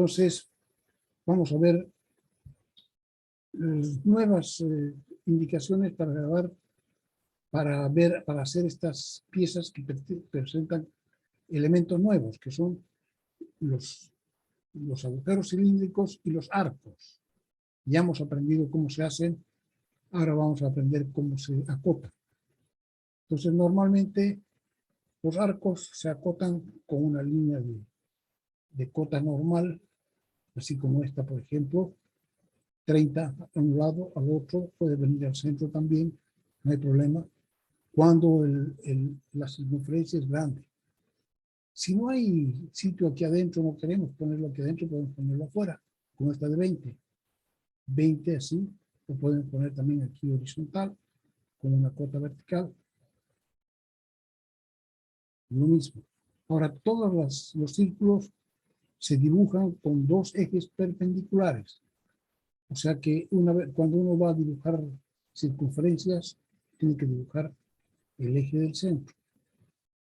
Entonces, vamos a ver nuevas indicaciones para grabar, para hacer estas piezas que presentan elementos nuevos, que son los agujeros cilíndricos y los arcos. Ya hemos aprendido cómo se hacen, ahora vamos a aprender cómo se acotan. Entonces, normalmente los arcos se acotan con una línea de cota normal, así como esta, por ejemplo, 30 a un lado, al otro, puede venir al centro también, no hay problema, cuando la circunferencia es grande. Si no hay sitio aquí adentro, no queremos ponerlo aquí adentro, podemos ponerlo afuera, como esta de 20. 20 así, lo pueden poner también aquí horizontal, con una cota vertical. Lo mismo. Ahora, todos los círculos se dibujan con dos ejes perpendiculares. O sea que cuando uno va a dibujar circunferencias, tiene que dibujar el eje del centro.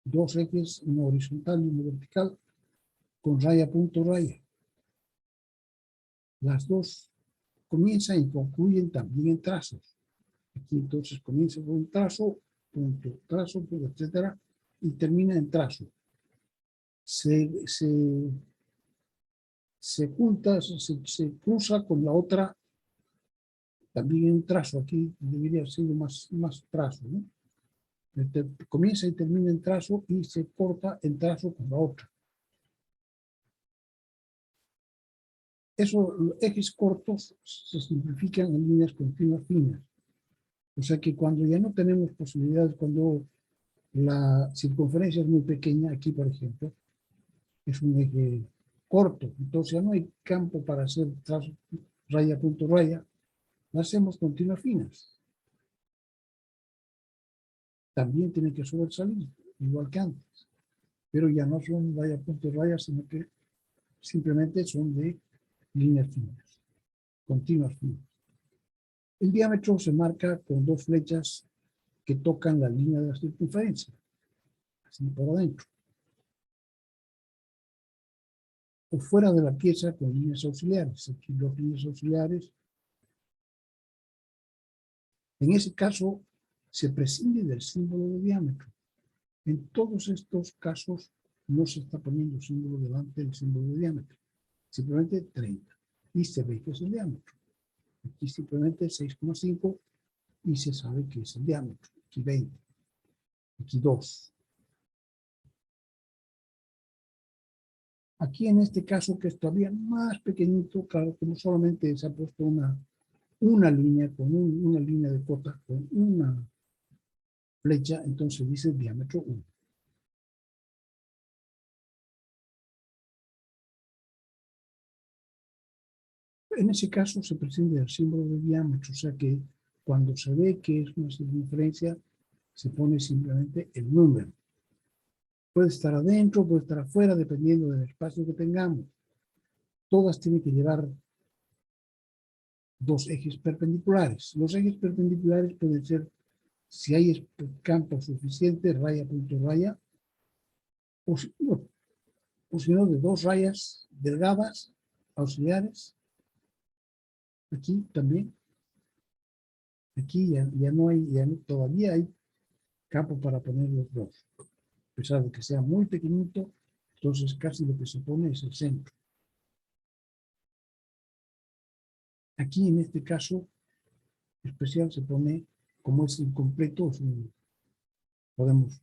Dos ejes, uno horizontal y uno vertical, con raya, punto, raya. Las dos comienzan y concluyen también en trazos. Aquí entonces comienza con un trazo, punto, etcétera, y termina en trazo. Se junta, se cruza con la otra, también en trazo. Aquí debería ser más trazo, ¿no? Comienza y termina en trazo y se corta en trazo con la otra. Esos ejes cortos se simplifican en líneas continuas finas. O sea que cuando ya no tenemos posibilidades, cuando la circunferencia es muy pequeña, aquí por ejemplo, es un eje corto, entonces ya no hay campo para hacer trazo, raya, punto, raya, hacemos continuas finas. También tiene que sobresalir, igual que antes, pero ya no son raya, punto, raya, sino que simplemente son de líneas finas, continuas finas. El diámetro se marca con dos flechas que tocan la línea de la circunferencia, así por adentro, o fuera de la pieza con líneas auxiliares. Aquí dos líneas auxiliares. En ese caso, se prescinde del símbolo de diámetro. En todos estos casos, no se está poniendo símbolo delante del símbolo de diámetro. Simplemente 30. Y se ve que es el diámetro. Aquí simplemente 6,5 y se sabe que es el diámetro. Aquí 20. Aquí 2. Aquí en este caso, que es todavía más pequeñito, claro, como solamente se ha puesto una línea con una línea de cota, con una flecha, entonces dice diámetro 1. En ese caso se prescinde del símbolo de diámetro, o sea que cuando se ve que es una circunferencia, se pone simplemente el número. Puede estar adentro, puede estar afuera, dependiendo del espacio que tengamos. Todas tienen que llevar dos ejes perpendiculares. Los ejes perpendiculares pueden ser, si hay campo suficiente, raya, punto, raya, o si no, de dos rayas delgadas, auxiliares. Aquí también. Aquí ya no hay, todavía hay campo para poner los dos. A pesar de que sea muy pequeñito, entonces casi lo que se pone es el centro. Aquí en este caso especial se pone, como es incompleto, podemos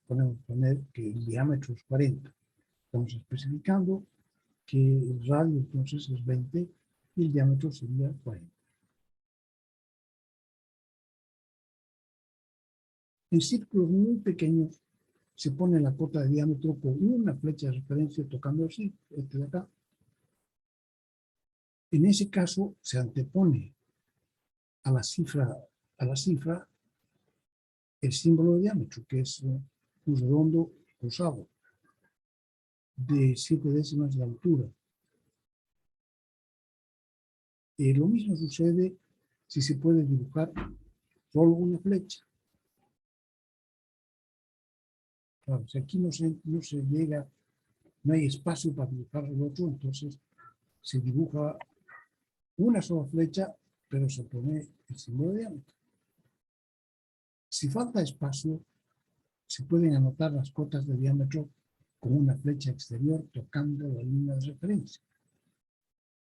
poner que el diámetro es 40. Estamos especificando que el radio entonces es 20 y el diámetro sería 40. En círculos muy pequeños se pone la cota de diámetro con una flecha de referencia tocando así, este de acá. En ese caso se antepone a la cifra el símbolo de diámetro, que es un redondo cruzado de 7 décimas de altura. Lo mismo sucede si se puede dibujar solo una flecha. Claro, si aquí no se llega, no hay espacio para dibujar el otro, entonces se dibuja una sola flecha, pero se pone el símbolo de diámetro. Si falta espacio, se pueden anotar las cotas de diámetro con una flecha exterior tocando la línea de referencia.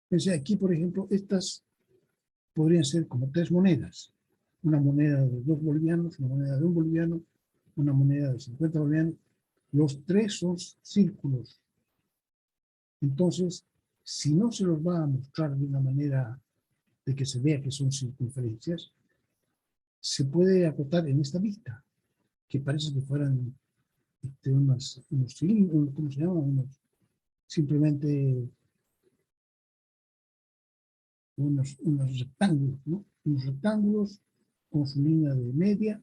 Entonces aquí, por ejemplo, estas podrían ser como 3 monedas. Una moneda de 2 bolivianos, una moneda de 1 boliviano, una moneda de 50 bolivianos. Los 3 son círculos. Entonces, si no se los va a mostrar de una manera de que se vea que son circunferencias, se puede acotar en esta vista, que parece que fueran unos cilindros, ¿cómo se llama? Simplemente unos rectángulos, ¿no? Unos rectángulos con su línea de media.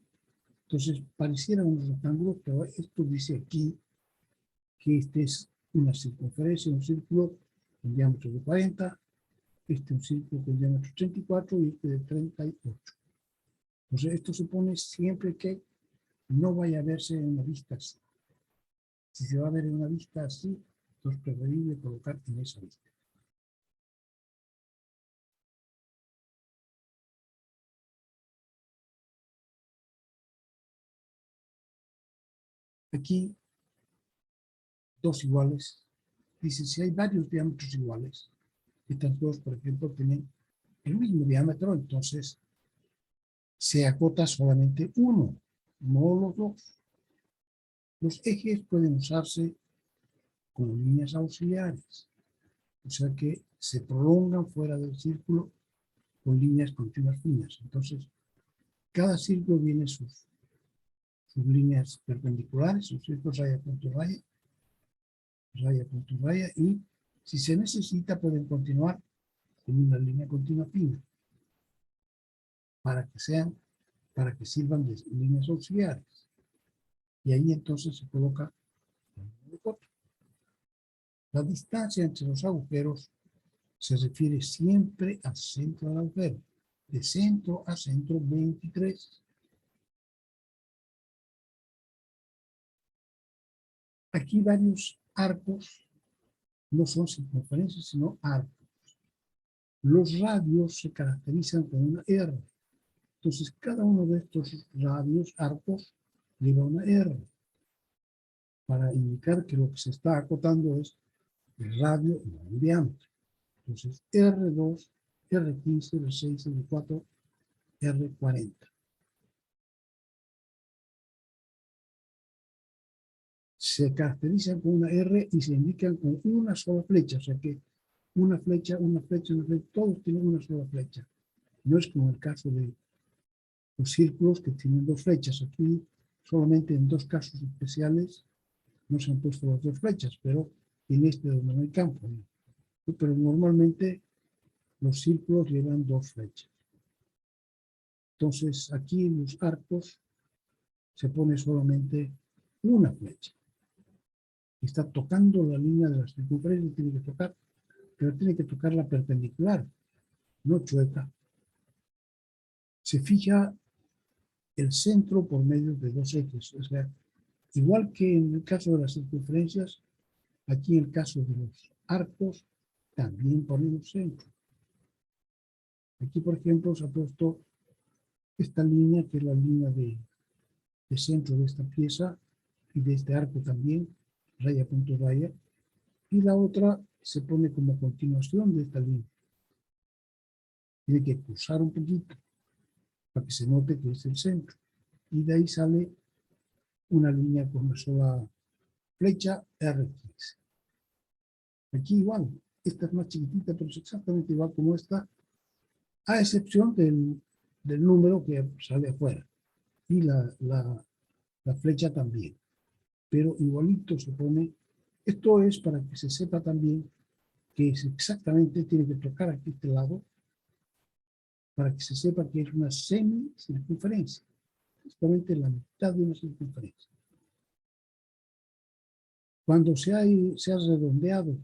Entonces, parecieran unos rectángulos, pero esto dice aquí que este es una circunferencia, un círculo con diámetro de 40, este un círculo con diámetro 34 y este de 38. Entonces, esto se pone siempre que no vaya a verse en una vista así. Si se va a ver en una vista así, entonces es preferible colocar en esa vista. Aquí, dos iguales. Dice, si hay varios diámetros iguales, estas dos, por ejemplo, tienen el mismo diámetro, entonces se acota solamente uno, no los dos. Los ejes pueden usarse como líneas auxiliares, o sea que se prolongan fuera del círculo con líneas continuas finas. Entonces, cada círculo tiene sus líneas perpendiculares, sus círculos raya, punto, raya, y si se necesita pueden continuar con una línea continua fina para que sirvan de líneas auxiliares. Y ahí entonces se coloca el otro. La distancia entre los agujeros se refiere siempre al centro del agujero. De centro a centro, 23. Aquí varios arcos, no son circunferencias, sino arcos. Los radios se caracterizan con una R. Entonces, cada uno de estos radios, arcos, lleva una R, para indicar que lo que se está acotando es el radio, no el diámetro. Entonces, R2, R15, R6, R4, R40. Se caracterizan con una R y se indican con una sola flecha, o sea que una flecha, todos tienen una sola flecha. No es como el caso de los círculos que tienen dos flechas. Aquí solamente en dos casos especiales no se han puesto las dos flechas, pero en este donde no hay campo. Pero normalmente los círculos llevan dos flechas. Entonces aquí en los arcos se pone solamente una flecha. Está tocando la línea de la circunferencia, tiene que tocar, pero tiene que tocar la perpendicular, no chueca. Se fija el centro por medio de dos ejes, o sea, igual que en el caso de las circunferencias, aquí en el caso de los arcos, también ponemos centro. Aquí, por ejemplo, se ha puesto esta línea, que es la línea de centro de esta pieza, y de este arco también, raya, punto, raya, y la otra se pone como continuación de esta línea. Tiene que cruzar un poquito para que se note que es el centro. Y de ahí sale una línea con una sola flecha, R15. Aquí igual, esta es más chiquitita, pero es exactamente igual como esta, a excepción del número que sale afuera. Y la flecha también. Pero igualito se pone. Esto es para que se sepa también que es exactamente, tiene que tocar aquí este lado, para que se sepa que es una semicircunferencia. Justamente la mitad de una circunferencia. Cuando se ha redondeado,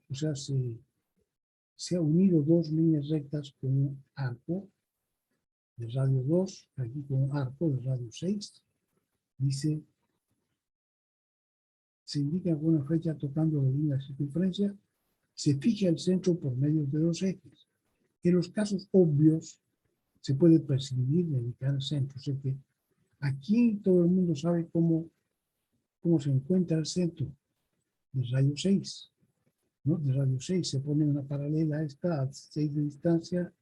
o sea, se ha unido dos líneas rectas con un arco de radio 2, aquí con un arco de radio 6, dice, se indica con una flecha tocando la línea de circunferencia, se fija el centro por medio de dos ejes. En los casos obvios se puede prescindir de indicar el centro. O sea que aquí todo el mundo sabe cómo se encuentra el centro del radio 6. ¿No? De radio 6 se pone una paralela a esta a 6 de distancia,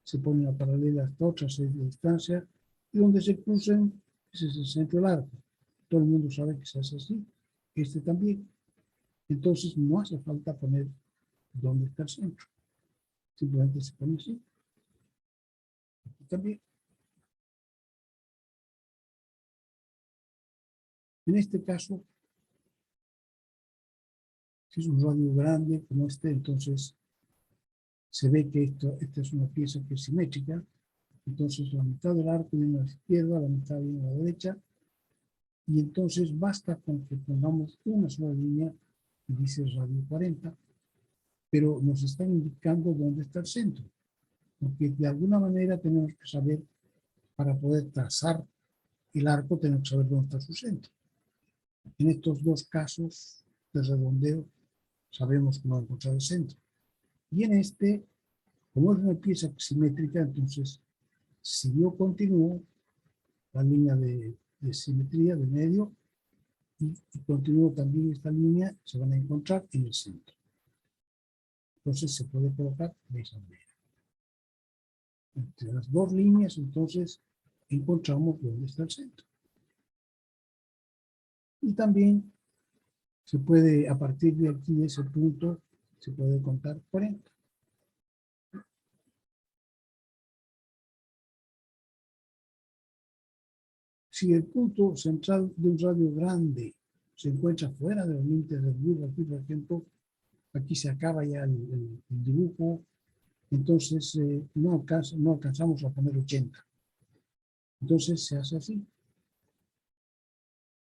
se pone una paralela a esta otra 6 de distancia, y donde se crucen, ese es el centro del arco. Todo el mundo sabe que se hace así, este también. Entonces no hace falta poner dónde está el centro. Simplemente se pone así. Aquí también. En este caso, si es un radio grande como este, entonces se ve que esta es una pieza que es simétrica. Entonces la mitad del arco viene a la izquierda, la mitad viene a la derecha. Y entonces basta con que pongamos una sola línea que dice radio 40, pero nos están indicando dónde está el centro. Porque de alguna manera tenemos que saber, para poder trazar el arco, tenemos que saber dónde está su centro. En estos dos casos de redondeo, sabemos cómo encontrar el centro. Y en este, como es una pieza simétrica, entonces, si yo continúo la línea de simetría de medio y continúo también esta línea, se van a encontrar en el centro. Entonces se puede colocar de esa manera. Entre las dos líneas, entonces, encontramos dónde está el centro. Y también se puede, a partir de aquí, de ese punto, se puede contar 40. Si el punto central de un radio grande se encuentra fuera de los límites del dibujo, aquí por ejemplo, aquí se acaba ya el dibujo, entonces no alcanzamos a poner 80. Entonces se hace así.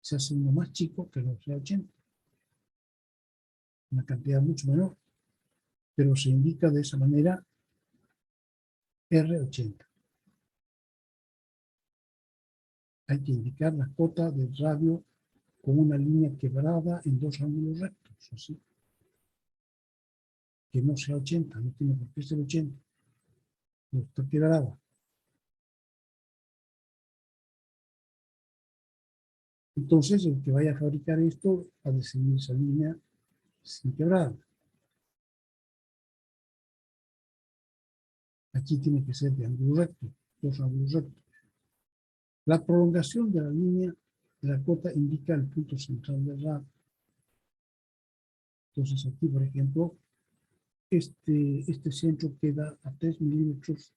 Se hace uno más chico que no sea 80. Una cantidad mucho menor, pero se indica de esa manera R80. Hay que indicar la cota del radio con una línea quebrada en dos ángulos rectos, así. Que no sea 80, no tiene por qué ser 80. No está quebrada. Entonces, el que vaya a fabricar esto ha de seguir esa línea sin quebrar. Aquí tiene que ser de ángulo recto, dos ángulos rectos. La prolongación de la línea de la cota indica el punto central del radio. Entonces, aquí, por ejemplo, este centro queda a 3 milímetros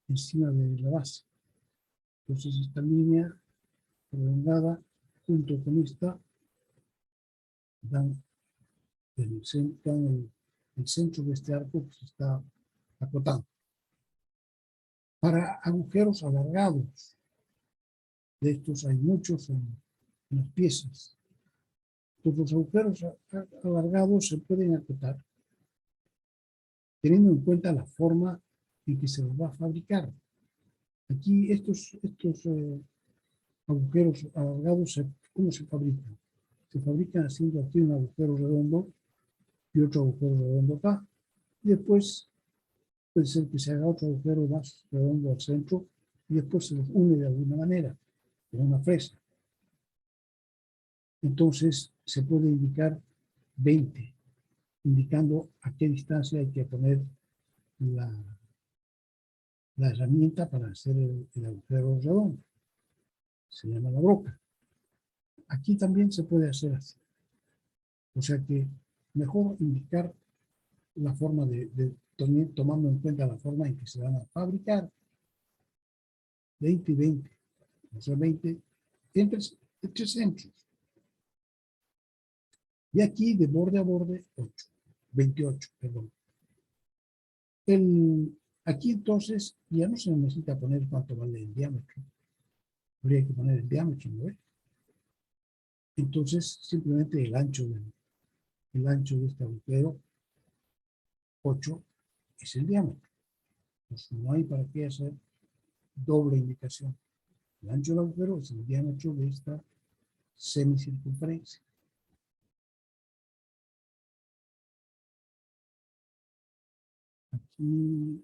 encima de la base. Entonces, esta línea prolongada junto con esta dan el centro de este arco que se está acotando. Para agujeros alargados, de estos hay muchos en las piezas. Pues los agujeros alargados se pueden acotar teniendo en cuenta la forma en que se los va a fabricar. Aquí estos agujeros alargados, ¿cómo se fabrican? Se fabrican haciendo aquí un agujero redondo y otro agujero redondo acá. Y después puede ser que se haga otro agujero más redondo al centro y después se los une de alguna manera, con una fresa. Entonces se puede indicar 20, indicando a qué distancia hay que poner la herramienta para hacer el agujero redondo. Se llama la broca. Aquí también se puede hacer así. O sea que mejor indicar la forma tomando en cuenta la forma en que se van a fabricar. 20 y 20. O sea, 20 entre centros. Y aquí de borde a borde 8. 28, perdón. Aquí entonces ya no se necesita poner cuánto vale el diámetro. Habría que poner el diámetro, ¿no? Entonces simplemente el ancho de este agujero 8 es el diámetro. Pues no hay para qué hacer doble indicación. El ancho del agujero es el diámetro de esta semicircunferencia. Y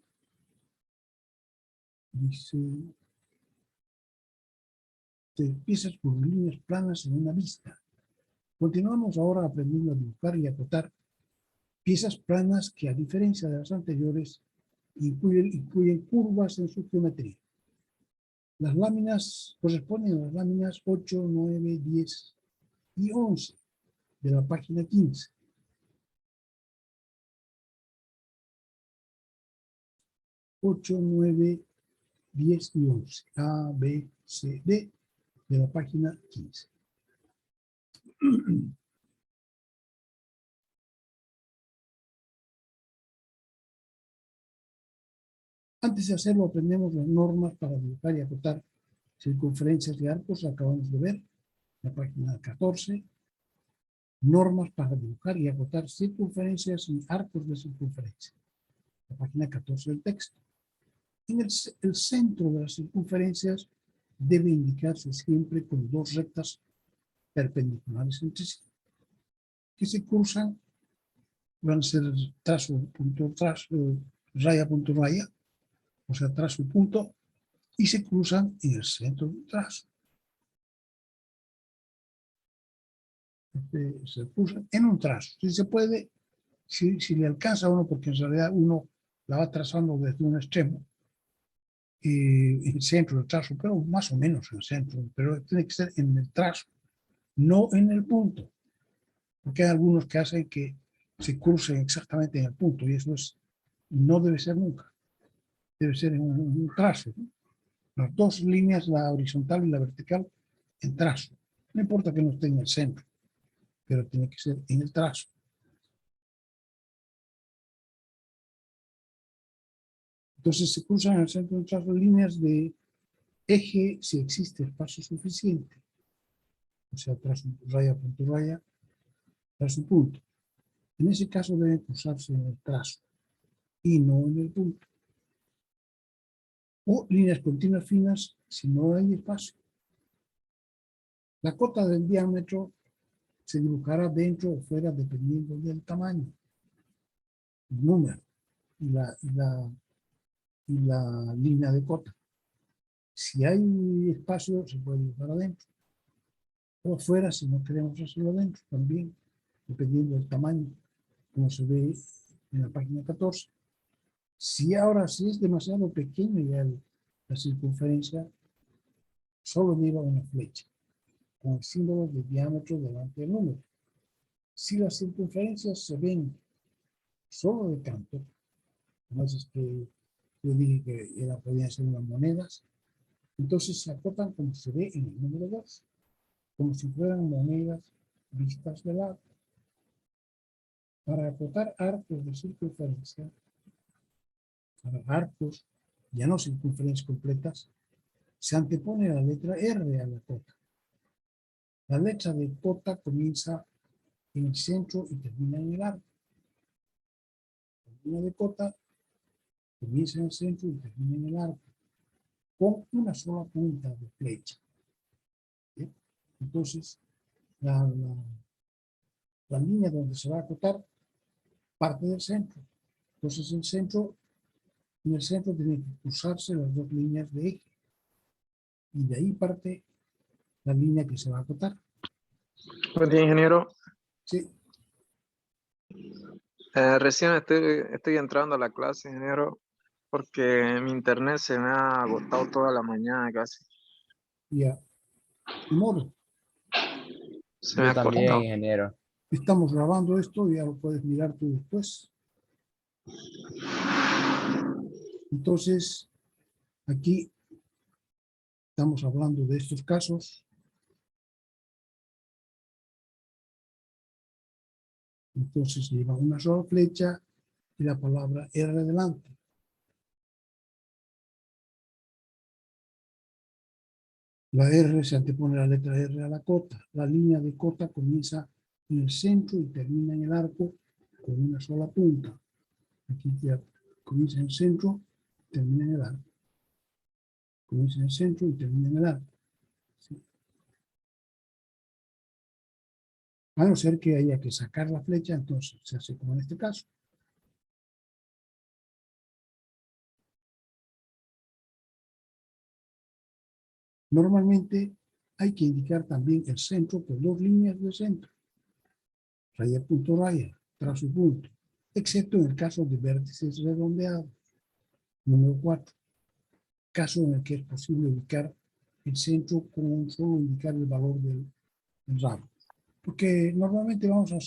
dice, te empiezas por líneas planas en una vista. Continuamos ahora aprendiendo a dibujar y acotar piezas planas que, a diferencia de las anteriores, incluyen curvas en su geometría. Las láminas corresponden a las láminas 8, 9, 10 y 11 de la página 15. 8, 9, 10 y 11. A, B, C, D de la página 15. Antes de hacerlo, aprendemos las normas para dibujar y acotar circunferencias de arcos. Acabamos de ver la página 14. Normas para dibujar y acotar circunferencias y arcos de circunferencia. La página 14 del texto. El centro de las circunferencias debe indicarse siempre con dos rectas perpendiculares entre sí, que se cruzan, van a ser trazo, punto, trazo, raya, punto, raya, o sea, trazo, punto, y se cruzan en el centro del trazo. Se cruzan en un trazo. Si se puede, si le alcanza a uno, porque en realidad uno la va trazando desde un extremo, en el centro del trazo, pero más o menos en el centro, pero tiene que ser en el trazo, no en el punto, porque hay algunos que hacen que se crucen exactamente en el punto, y eso no debe ser nunca, debe ser en un trazo, ¿no? Las dos líneas, la horizontal y la vertical, en trazo. No importa que no esté en el centro, pero tiene que ser en el trazo. Entonces se cruzan en el centro del trazo líneas de eje si existe espacio suficiente. O sea, trazo, raya, punto, raya, trazo, punto. En ese caso debe cruzarse en el trazo y no en el punto. O líneas continuas finas si no hay espacio. La cota del diámetro se dibujará dentro o fuera dependiendo del tamaño, el número y la línea de cota. Si hay espacio, se puede dibujar adentro. O afuera, si no queremos hacerlo adentro, también, dependiendo del tamaño, como se ve en la página 14. Si es demasiado pequeño ya la circunferencia, solo lleva una flecha, con el símbolo de diámetro delante del número. Si las circunferencias se ven solo de canto, entonces que yo dije que podían ser unas monedas, entonces se acotan como se ve en el número 2, como si fueran monedas vistas de lado. Para acotar arcos de circunferencia, para arcos, ya no circunferencias completas, se antepone la letra R a la cota. La letra de cota comienza en el centro y termina en el arco. La línea de cota comienza en el centro y termina en el arco, con una sola punta de flecha. ¿Sí? Entonces, la línea donde se va a acotar parte del centro. Entonces, en el centro tienen que cruzarse las dos líneas de eje. Y de ahí parte la línea que se va a acotar. Buen día, ingeniero. Sí. Recién estoy entrando a la clase, ingeniero, porque mi internet se me ha agotado toda la mañana casi. Ya. De modo, Se me Yo ha también, cortado. ingeniero. estamos grabando esto, ya lo puedes mirar tú después. Entonces, aquí estamos hablando de estos casos. Entonces lleva una sola flecha y la palabra R delante. La R se antepone la letra R a la cota. La línea de cota comienza en el centro y termina en el arco con una sola punta. Aquí ya comienza en el centro, termina en el arco. Comienza en el centro y termina en el arco. ¿Sí? A no ser que haya que sacar la flecha, entonces se hace como en este caso. Normalmente hay que indicar también el centro con dos líneas de centro, raya punto raya, trazo y punto, excepto en el caso de vértices redondeados. Número 4. Caso en el que es posible ubicar el centro con solo indicar el valor del radio. Porque normalmente vamos a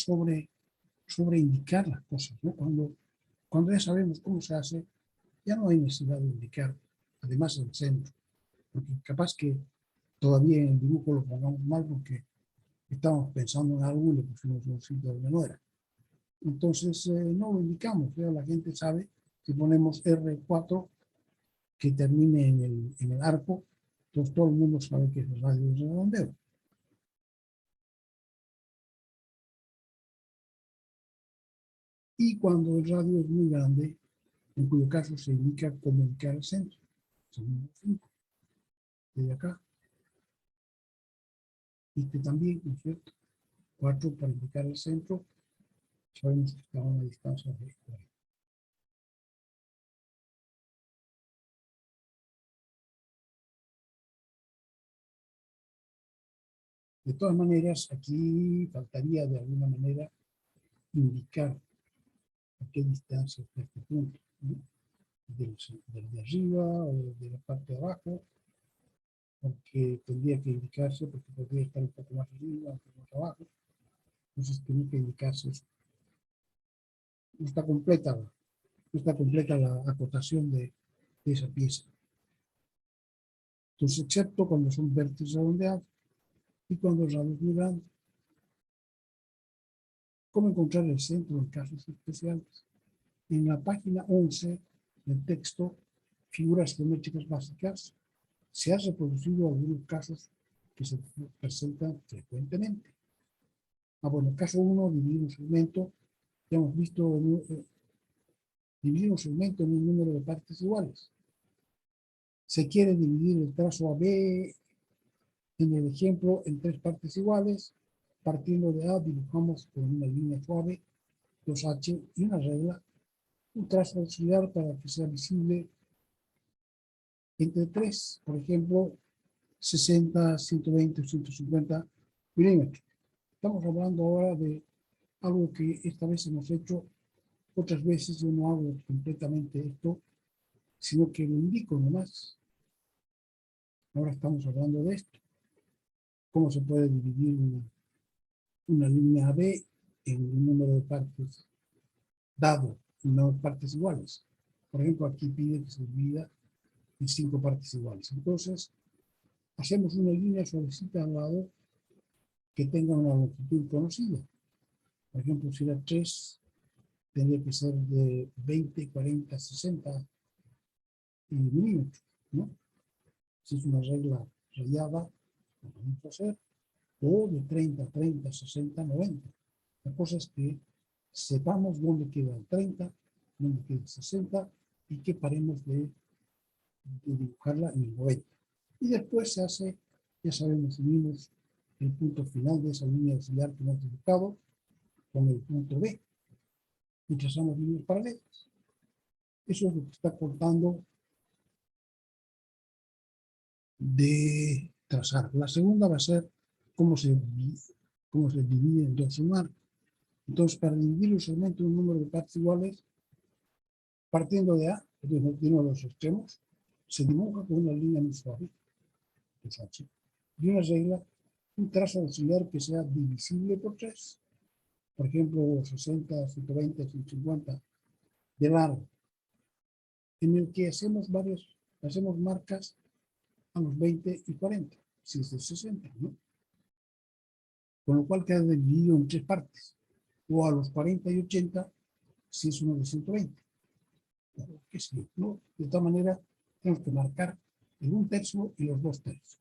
sobreindicar las cosas, ¿no? Cuando ya sabemos cómo se hace, ya no hay necesidad de indicar, además el centro, porque capaz que todavía en el dibujo lo pongamos mal porque estamos pensando en algo y le pusimos un sitio donde no era. Entonces no lo indicamos, pero la gente sabe que ponemos R4 que termine en el arco, entonces todo el mundo sabe que es el radio de redondeo. Y cuando el radio es muy grande, en cuyo caso se indica cómo indicar el centro. Son 5. Desde acá. Este también, ¿no es cierto? 4 para indicar el centro. Sabemos que está a una distancia de 40. De todas maneras, aquí faltaría de alguna manera indicar a qué distancia está este punto, ¿no? Del de arriba o de la parte de abajo, porque tendría que indicarse, porque podría estar un poco más arriba, un poco más abajo, entonces tiene que indicarse eso. No está completa la acotación de esa pieza. Entonces, excepto cuando son vértices redondeados y cuando el radio es muy grande. ¿Cómo encontrar el centro en casos especiales? En la página 11 del texto, figuras geométricas básicas, se han reproducido algunos casos que se presentan frecuentemente. Bueno, caso 1, dividir un segmento. Ya hemos visto dividir un segmento en un número de partes iguales. Se quiere dividir el trazo AB en el ejemplo en 3 partes iguales. Partiendo de A, dibujamos con una línea suave, 2H y una regla, un trazo auxiliar para que sea visible entre 3, por ejemplo, 60, 120 o 150 milímetros. Estamos hablando ahora de algo que esta vez hemos hecho, otras veces yo no hago completamente esto, sino que lo indico nomás. Ahora estamos hablando de esto. ¿Cómo se puede dividir una línea AB en un número de partes dado, en número de partes iguales? Por ejemplo, aquí pide que se divida en 5 partes iguales. Entonces, hacemos una línea suavecita al lado que tenga una longitud conocida. Por ejemplo, si era 3, tendría que ser de 20, 40, 60 milímetros, ¿no? Si es una regla rayada, lo podemos hacer, o de 30, 30, 60, 90. La cosa es que sepamos dónde queda el 30, dónde queda el 60 y que paremos de dibujarla en el 90. Y después se hace, ya sabemos, unimos el punto final de esa línea auxiliar que hemos dibujado con el punto B y trazamos líneas paralelas. Eso es lo que está contando de trazar. La segunda va a ser cómo se divide en dos sumar. Entonces, para dividir el segmento en un número de partes iguales, partiendo de A, de uno de los extremos, se dibuja con una línea muy suave, y una regla, un trazo auxiliar que sea divisible por 3. Por ejemplo, 60, 120, 150 de largo, en el que hacemos marcas a los 20 y 40, si es de 60, ¿no? Con lo cual queda dividido en 3 partes, o a los 40 y 80, si es uno de 120. ¿Qué sé, no? De todas maneras, tenemos que marcar el 1/3 y los 2/3,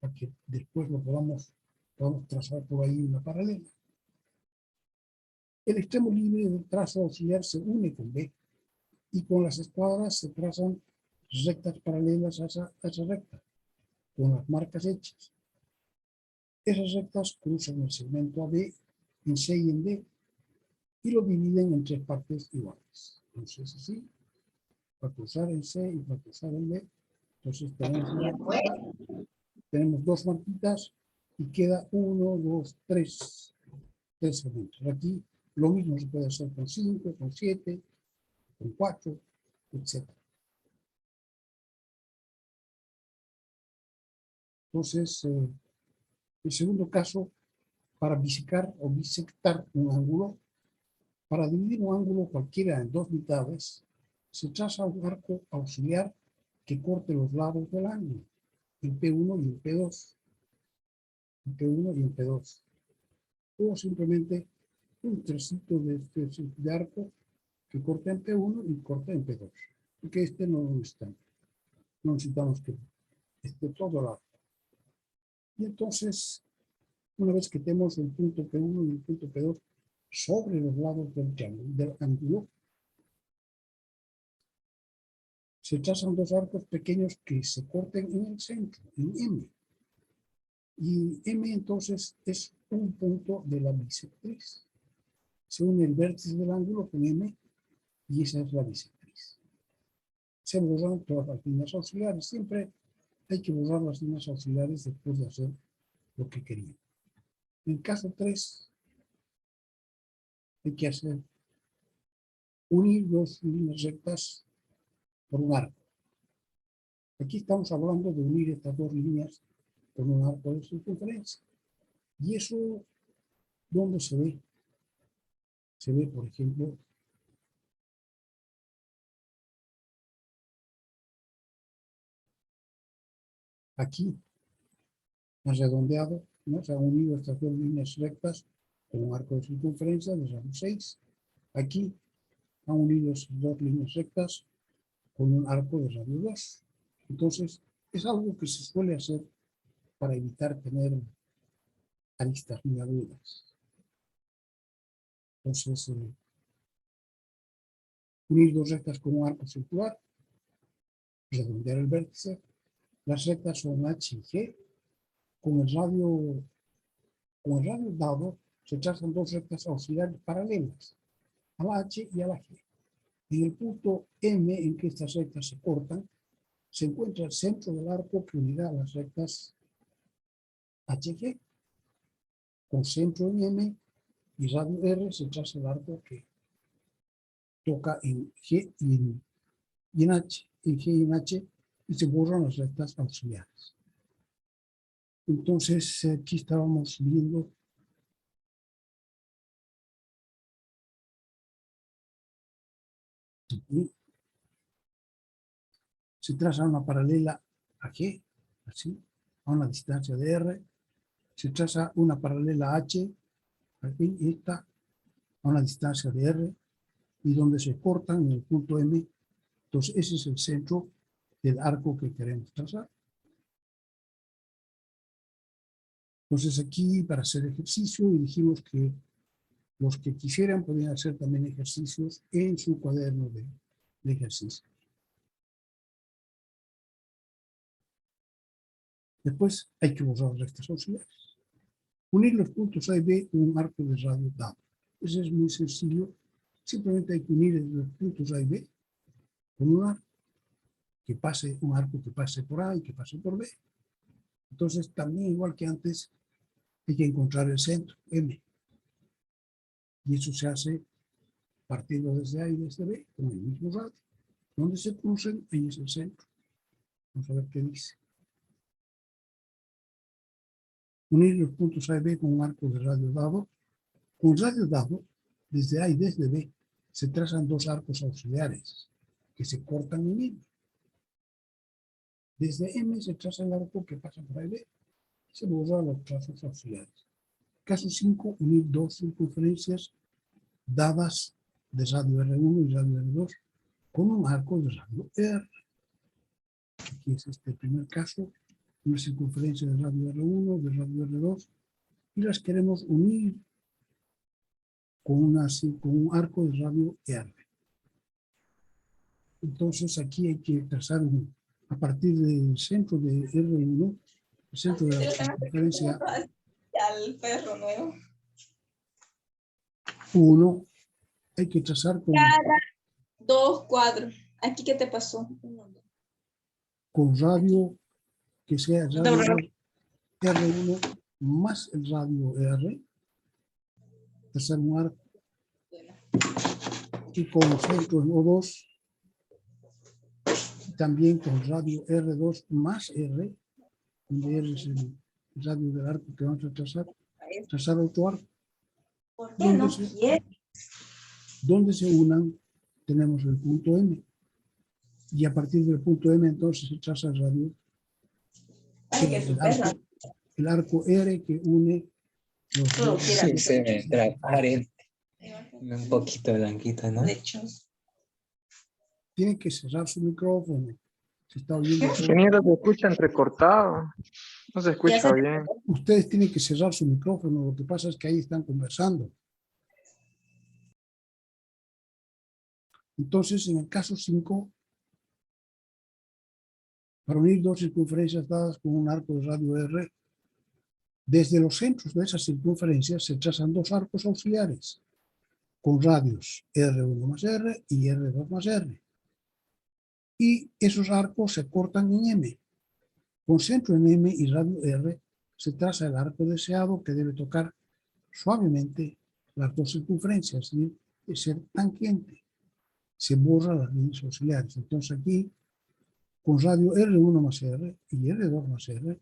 para que después lo podamos trazar por ahí una paralela. El extremo libre del trazo auxiliar se une con B, y con las escuadras se trazan rectas paralelas a esa recta, con las marcas hechas. Esas rectas cruzan el segmento AB en C y en D y lo dividen en 3 partes iguales. Entonces, así, para cruzar en C y para cruzar en D, entonces tenemos una recta tenemos dos marquitas y queda 1, 2, 3 segmentos. Aquí lo mismo se puede hacer con 5, con 7, con 4, etc. Entonces, el segundo caso, para bisectar o bisectar un ángulo, para dividir un ángulo cualquiera en dos mitades, se traza un arco auxiliar que corte los lados del ángulo, el P1 y el P2. El P1 y el P2. O simplemente un trocito de arco que corta en P1 y corta en P2. Porque este no lo necesitamos. No necesitamos que esté todo el arco. Y entonces, una vez que tenemos el punto P1 y el punto P2 sobre los lados del triángulo, del ángulo, se trazan dos arcos pequeños que se corten en el centro, en M. Y M entonces es un punto de la bisectriz. Se une el vértice del ángulo con M y esa es la bisectriz. Se borran todas las líneas auxiliares. Siempre hay que borrar las líneas auxiliares después de hacer lo que queríamos. En el caso 3, hay que hacer unir dos líneas rectas por un arco. Aquí estamos hablando de unir estas dos líneas con un arco de circunferencia. Y eso, ¿dónde se ve? Se ve, por ejemplo, aquí, más redondeado, ¿no? Se han unido estas dos líneas rectas con un arco de circunferencia de radio 6. Aquí han unido esas dos líneas rectas con un arco de radio 2. Entonces, es algo que se suele hacer para evitar tener aristas muy agudas. Entonces, unir dos rectas con un arco circular, redondear el vértice. Las rectas son H y G. Con el radio dado, se trazan dos rectas auxiliares paralelas, a la H y a la G. En el punto M en que estas rectas se cortan, se encuentra el centro del arco que unirá las rectas HG. Con centro en M y radio R se traza el arco que toca en G y en H, en G y en H, y se borran las rectas auxiliares. Entonces, aquí estábamos viendo se traza una paralela a G, así, a una distancia de R. Se traza una paralela a H, aquí, esta, a una distancia de R, y donde se cortan en el punto M. Entonces, ese es el centro del arco que queremos trazar. Entonces, aquí, para hacer ejercicio, y dijimos que los que quisieran podían hacer también ejercicios en su cuaderno de ejercicio. Después hay que borrar rectas auxiliares. Unir los puntos A y B con un arco de radio dado. Eso es muy sencillo. Simplemente hay que unir los puntos A y B con un arco que pase por A y que pase por B. Entonces, también igual que antes, hay que encontrar el centro, M. Y eso se hace partiendo desde A y desde B con el mismo radio. Donde se crucen, ahí es el centro. Vamos a ver qué dice. Unir los puntos A y B con un arco de radio dado. Con radio dado, desde A y desde B, se trazan dos arcos auxiliares que se cortan en M. Desde M se traza el arco que pasa por A y B. Se borran los trazos auxiliares. Caso 5, unir dos circunferencias dadas de radio R1 y radio R2 con un arco de radio R. Aquí es este primer caso, una circunferencia de radio R1, de radio R2, y las queremos unir con un arco de radio R. Entonces aquí hay que trazar a partir del centro de R1, el centro de la circunferencia Al perro nuevo. 1, hay que trazar Cada 2 cuadros. ¿Aquí qué te pasó? con radio que sea radio R1 más el radio R, trazar un arco y con centro en O2, también con radio R2 más R, donde R es el radio del arco que vamos a trazar otro arco. ¿Por qué no quiere? Donde se unan, tenemos el punto M. Y a partir del punto M, entonces se traza el radio, Ay, que su perra. el arco R que une los Solo dos. quiere Sí, se ve transparente. Un poquito blanquito, ¿no? lechos. Tiene que cerrar su micrófono. Se está oyendo todo. Ingeniero, se escucha entrecortado. No se escucha bien. Ustedes tienen que cerrar su micrófono. Lo que pasa es que ahí están conversando. Entonces, en el caso 5, para unir dos circunferencias dadas con un arco de radio R, desde los centros de esas circunferencias se trazan dos arcos auxiliares con radios R1 más R y R2 más R. Y esos arcos se cortan en M. Con centro en M y radio R se traza el arco deseado que debe tocar suavemente las dos circunferencias, es decir, es ser tangente. Se borran las líneas auxiliares. Entonces aquí, con radio R1 más R y R2 más R,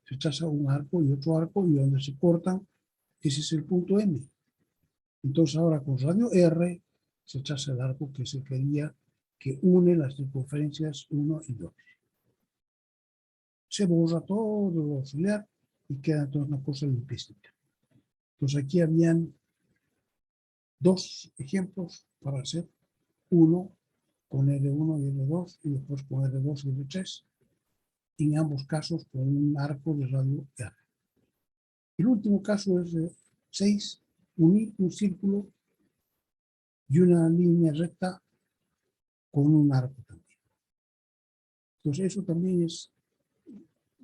se traza un arco y otro arco, y donde se cortan, ese es el punto M. Entonces ahora con radio R se traza el arco que se quería que une las circunferencias 1 y 2. Se borra todo lo auxiliar y queda entonces una cosa limpiecita. Entonces aquí habían dos ejemplos para hacer. Uno con R1 y R2 y después con R2 y R3. En ambos casos con un arco de radio R. El último caso es de 6, unir un círculo y una línea recta con un arco también. Entonces eso también es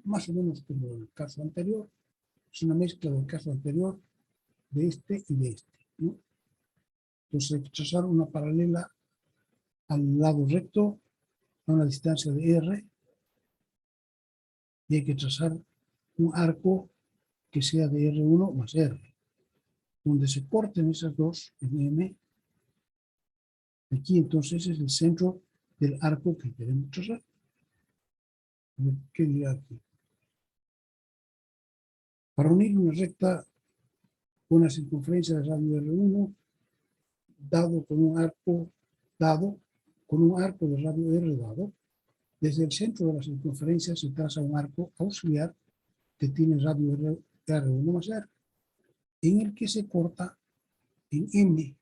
más o menos como el caso anterior. Es una mezcla del caso anterior, de este y de este, ¿no? Entonces hay que trazar una paralela al lado recto a una distancia de R y hay que trazar un arco que sea de R1 más R, donde se corten esas dos en M. Aquí entonces es el centro del arco que queremos trazar. ¿Qué dirá aquí? Para unir una recta con una circunferencia de radio R1 dado con un arco de radio R dado, desde el centro de la circunferencia se traza un arco auxiliar que tiene radio R1 más R, en el que se corta en M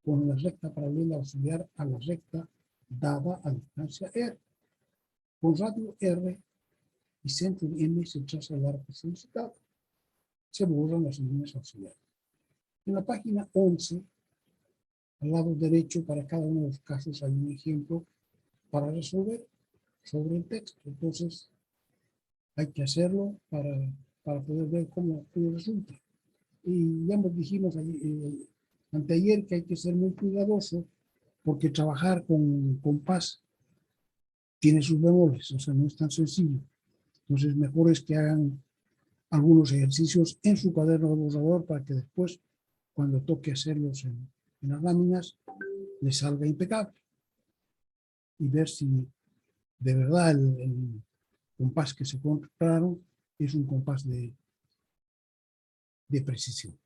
con la recta paralela auxiliar a la recta dada a distancia R. Con radio R y centro en M se traza el arco solicitado. Se borran las líneas auxiliares. En la página 11, al lado derecho, para cada uno de los casos hay un ejemplo para resolver sobre el texto. Entonces, hay que hacerlo para poder ver cómo resulta. Y ya nos dijimos anteayer que hay que ser muy cuidadoso porque trabajar con compás tiene sus bemoles, o sea, no es tan sencillo. Entonces, mejor es que hagan algunos ejercicios en su cuaderno de borrador para que después, cuando toque hacerlos en las láminas, les salga impecable. Y ver si de verdad el compás que se compraron es un compás de precisión.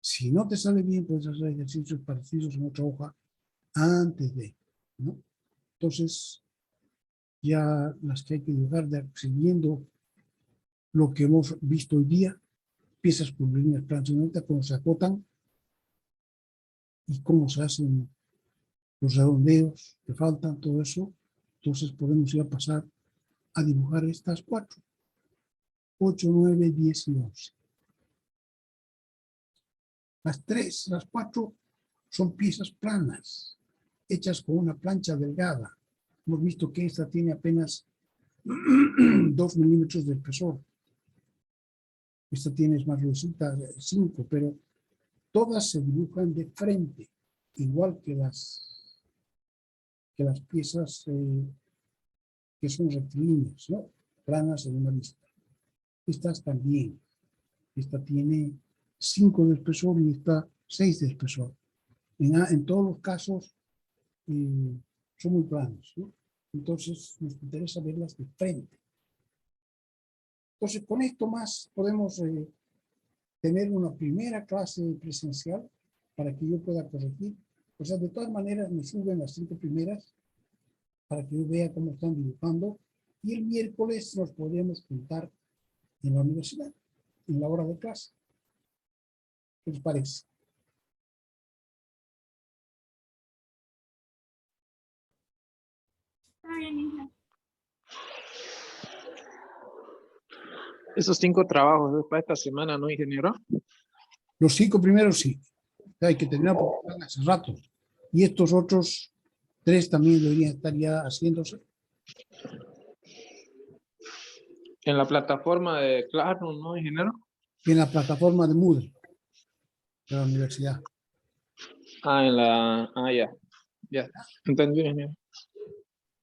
Si no te sale bien, puedes hacer ejercicios parecidos en otra hoja antes de, ¿no? Entonces, ya las que hay que dibujar siguiendo lo que hemos visto hoy día, piezas por líneas planas y rectas, cómo se acotan y cómo se hacen los redondeos que faltan, todo eso. Entonces podemos ya pasar a dibujar estas 4, 8, 9, 10 y 11. Las 4 son piezas planas, hechas con una plancha delgada. Hemos visto que esta tiene apenas 2 milímetros de espesor. Esta tiene más gruesita, 5, pero todas se dibujan de frente, igual que las piezas que son rectilíneas, ¿no? planas en una lista. Estas también. Esta tiene 5 de espesor y esta 6 de espesor. En todos los casos son muy planos, ¿no? Entonces nos interesa verlas de frente. Entonces con esto más podemos tener una primera clase presencial para que yo pueda corregir. O sea, de todas maneras me suben las 5 primeras para que yo vea cómo están dibujando. Y el miércoles nos podríamos juntar en la universidad, en la hora de clase. ¿Qué les parece? Está bien, hija. Esos 5 trabajos es para esta semana, ¿no, ingeniero? Los 5 primeros sí. Hay que terminar porque están hace rato. Y estos otros 3 también deberían estar ya haciéndose. En la plataforma de Classroom, ¿no, ingeniero? En la plataforma de Moodle de la universidad. Ya. Ya. Entendí, ingeniero.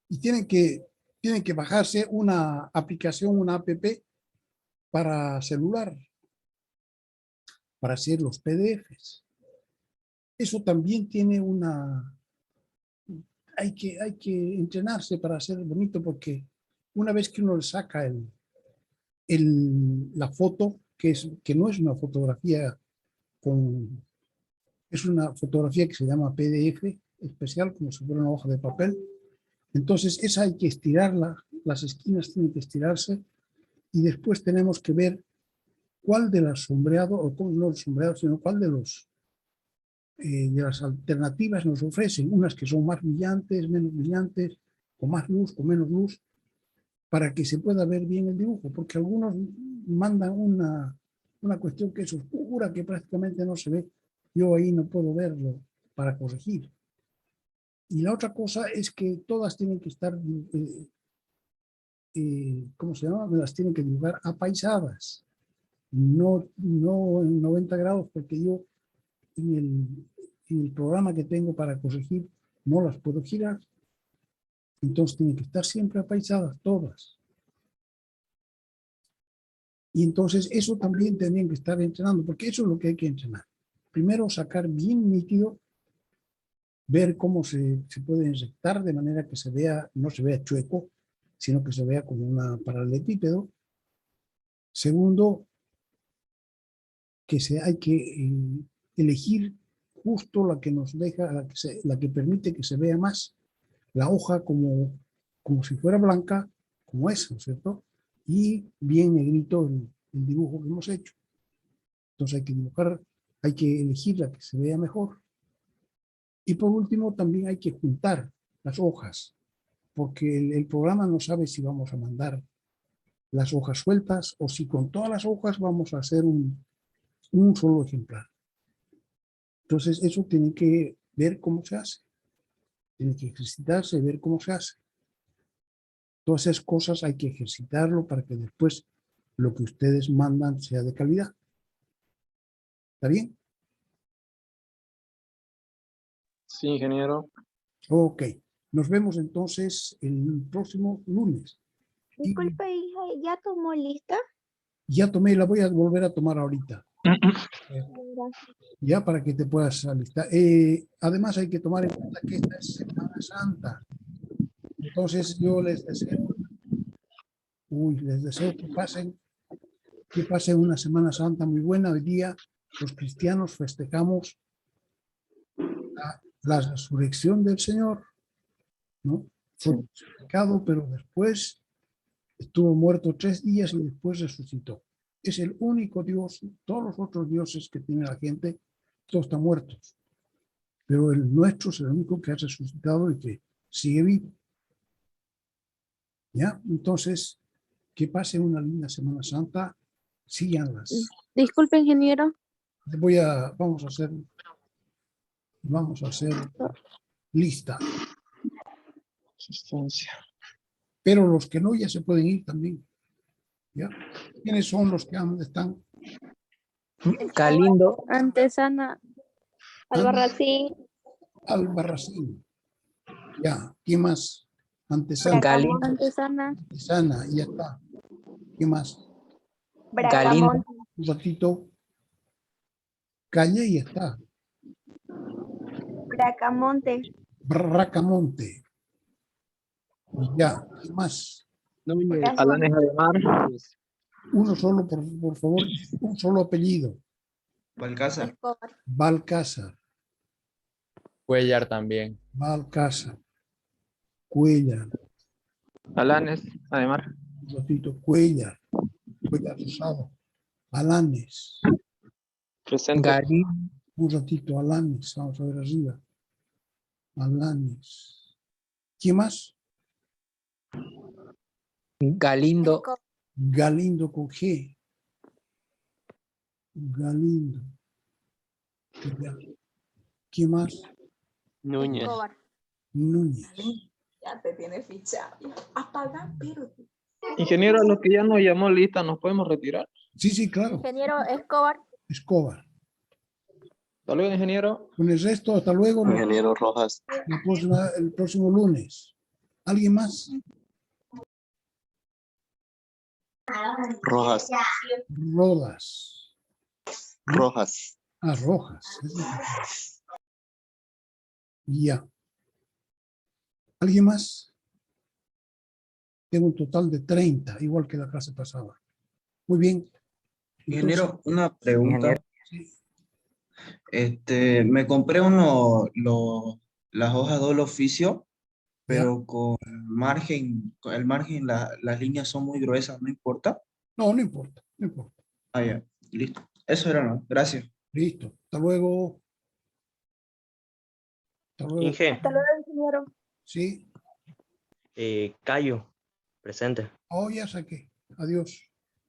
Y tienen que bajarse una aplicación, una app para celular, para hacer los PDFs. Eso también tiene hay que entrenarse para hacer bonito, porque una vez que uno le saca la foto, que no es una fotografía es una fotografía que se llama PDF especial, como si fuera una hoja de papel. Entonces esa hay que estirarla, las esquinas tienen que estirarse y después tenemos que ver cuál de las sombreados, o no los sombreados, sino cuál de las alternativas nos ofrecen, unas que son más brillantes, menos brillantes, con más luz, con menos luz, para que se pueda ver bien el dibujo, porque algunos mandan una cuestión que es oscura, que prácticamente no se ve. Yo ahí no puedo verlo para corregir. Y la otra cosa es que todas tienen que estar, ¿cómo se llama? Las tienen que dibujar apaisadas, no en 90 grados, porque yo en el programa que tengo para corregir no las puedo girar. Entonces tienen que estar siempre apaisadas todas. Y entonces eso también tendrían que estar entrenando, porque eso es lo que hay que entrenar. Primero sacar bien nítido, ver cómo se puede inyectar de manera que se vea, no se vea chueco, sino que se vea como una paralelepípedo. Segundo, que hay que elegir justo la que nos deja, la que permite que se vea más la hoja como si fuera blanca, como es, ¿no es cierto? Y bien negrito el dibujo que hemos hecho. Entonces hay que dibujar, hay que elegir la que se vea mejor. Y por último también hay que juntar las hojas, porque el programa no sabe si vamos a mandar las hojas sueltas o si con todas las hojas vamos a hacer un solo ejemplar. Entonces eso tiene que ver cómo se hace. Tiene que ejercitarse y ver cómo se hace. Todas esas cosas hay que ejercitarlo para que después lo que ustedes mandan sea de calidad. ¿Está bien? Sí, ingeniero. Ok. Nos vemos entonces el próximo lunes. Y Disculpe, hija, ¿ya tomó lista? ya tomé, la voy a volver a tomar ahorita. Gracias. Ya para que te puedas alistar. Además hay que tomar en cuenta que esta es Semana Santa. Entonces yo les deseo que pasen una Semana Santa muy buena. Hoy día los cristianos festejamos la resurrección del Señor, ¿no? Fue crucificado, pero después estuvo muerto 3 días y después resucitó. Es el único Dios. Todos los otros dioses que tiene la gente, todos están muertos. Pero el nuestro es el único que ha resucitado y que sigue vivo. ¿Ya? Entonces, que pase una linda Semana Santa. Síganlas. Disculpe, ingeniero. Vamos a hacer lista. Asistencia. Pero los que no ya se pueden ir también. ¿Ya? ¿Quiénes son los que están? Calindo. Antesana. Albarracín. Albarracín. Ya. ¿Quién más? Antesana. Galindo. Antesana. Antesana. Ya está. ¿Qué más? Bracamonte. Un ratito. Calle y está. Bracamonte. Bracamonte. Ya, ¿qué más? Alanes Ademar. Uno solo, por favor, un solo apellido. Balcázar. Escobar. Balcázar, Cuellar también. Balcázar, Cuellar, Alanes Ademar. un ratito, Cuellar, Cuellar Rosado, Alanes, Presente. un ratito, Alanes, vamos a ver arriba. Alanes. ¿Quién más? Galindo. Escobar. Galindo con G. Galindo. Ya. ¿Quién más? Núñez. Escobar. Núñez. Ya te tiene fichado. Apaga, pero Ingeniero, a los que ya nos llamó lista, ¿nos podemos retirar? Sí, sí, claro. Ingeniero Escobar. Escobar. Hasta luego, ingeniero. Con el resto, hasta luego. Ingeniero Rojas. El próximo lunes. ¿Alguien más? Rojas. Rodas. Rojas. Ah, Rojas. Ya. ¿Alguien más? Tengo un total de 30, igual que la clase pasada. Muy bien. Entonces, Ingeniero, una pregunta. sí, Me compré las hojas del oficio, pero con el margen, las líneas son muy gruesas, ¿no importa? no, no importa, no importa. Ah, ya, listo. Eso era, ¿no? Gracias. Listo. Hasta luego. Hasta luego. Inge. Hasta luego, ingeniero. Sí. Cayo. Presente. Oh, ya saqué. Adiós.